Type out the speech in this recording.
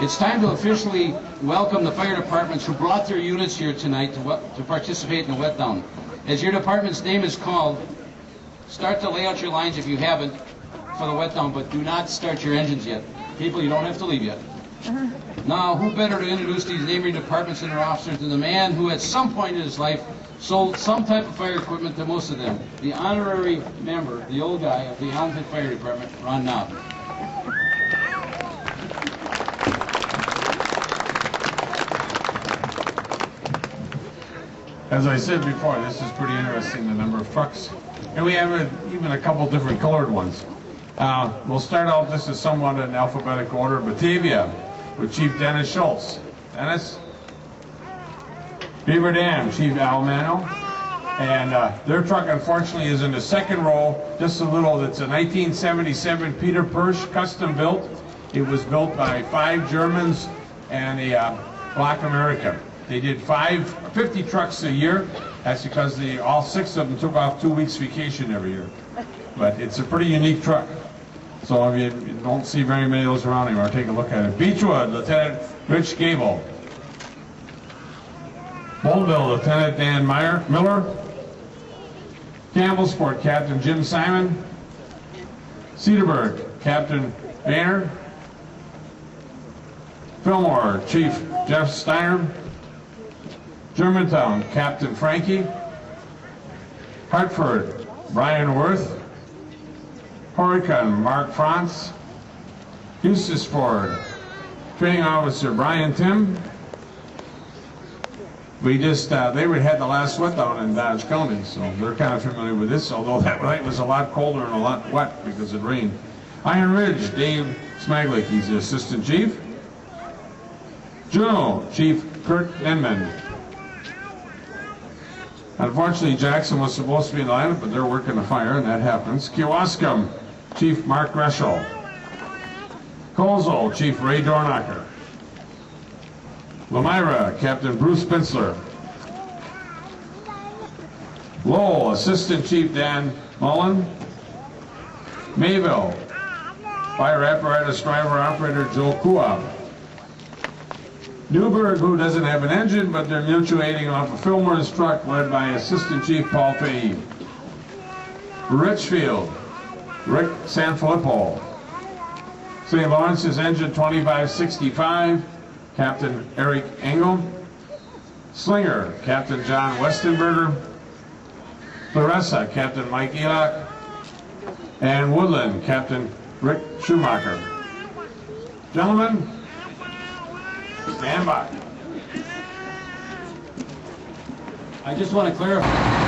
It's time to officially welcome the fire departments who brought their units here tonight to participate in the wet down. As your department's name is called, start to lay out your lines if you haven't for the wet down, but do not start your engines yet. People, you don't have to leave yet. Now, who better to introduce these neighboring departments and their officers than the man who at some point in his life sold some type of fire equipment to most of them, the honorary member, the old guy of the Allenton Fire Department, Ron Knob. As I said before, this is pretty interesting, the number of trucks. And we have even a couple different colored ones. We'll start off, this is somewhat in alphabetical order, Batavia with Chief Dennis Schultz. Dennis? Beaver Dam, Chief Al Mano. And their truck, unfortunately, is in the second row, just a little. It's a 1977 Peter Persch custom built. It was built by 5 Germans and a Black American. They did 50 trucks a year. That's because all 6 of them took off 2 weeks vacation every year. But it's a pretty unique truck. So if you don't see very many of those around anymore, take a look at it. Beechwood, Lieutenant Rich Gable. Boldville, Lieutenant Dan Miller. Campbellsport, Captain Jim Simon. Cedarburg, Captain Banner. Fillmore, Chief Jeff Steiner. Germantown, Captain Frankie. Hartford, Brian Worth. Horicon, Mark Franz. Eustisford, Training Officer Brian Tim. We just, they had the last wet down in Dodge County, so they're kind of familiar with this, although that night was a lot colder and a lot wet because it rained. Iron Ridge, Dave Smaglick, he's the Assistant Chief. Juneau, Chief Kurt Denman. Unfortunately, Jackson was supposed to be in the lineup, but they're working the fire, and that happens. Kewaskum, Chief Mark Reschel. Colesville, Chief Ray Dornacher. Lamira, Captain Bruce Pinsler. Lowell, Assistant Chief Dan Mullen. Mayville, Fire Apparatus Driver Operator Joe Kuab. Newburgh, who doesn't have an engine, but they're mutuating off of Fillmore's truck, led by Assistant Chief Paul Fahey. Richfield, Rick Sanfilippo. St. Lawrence's engine 2565, Captain Eric Engel. Slinger, Captain John Westenberger. Clarissa, Captain Mike Elock. And Woodland, Captain Rick Schumacher. Gentlemen, stand by. I just want to clarify.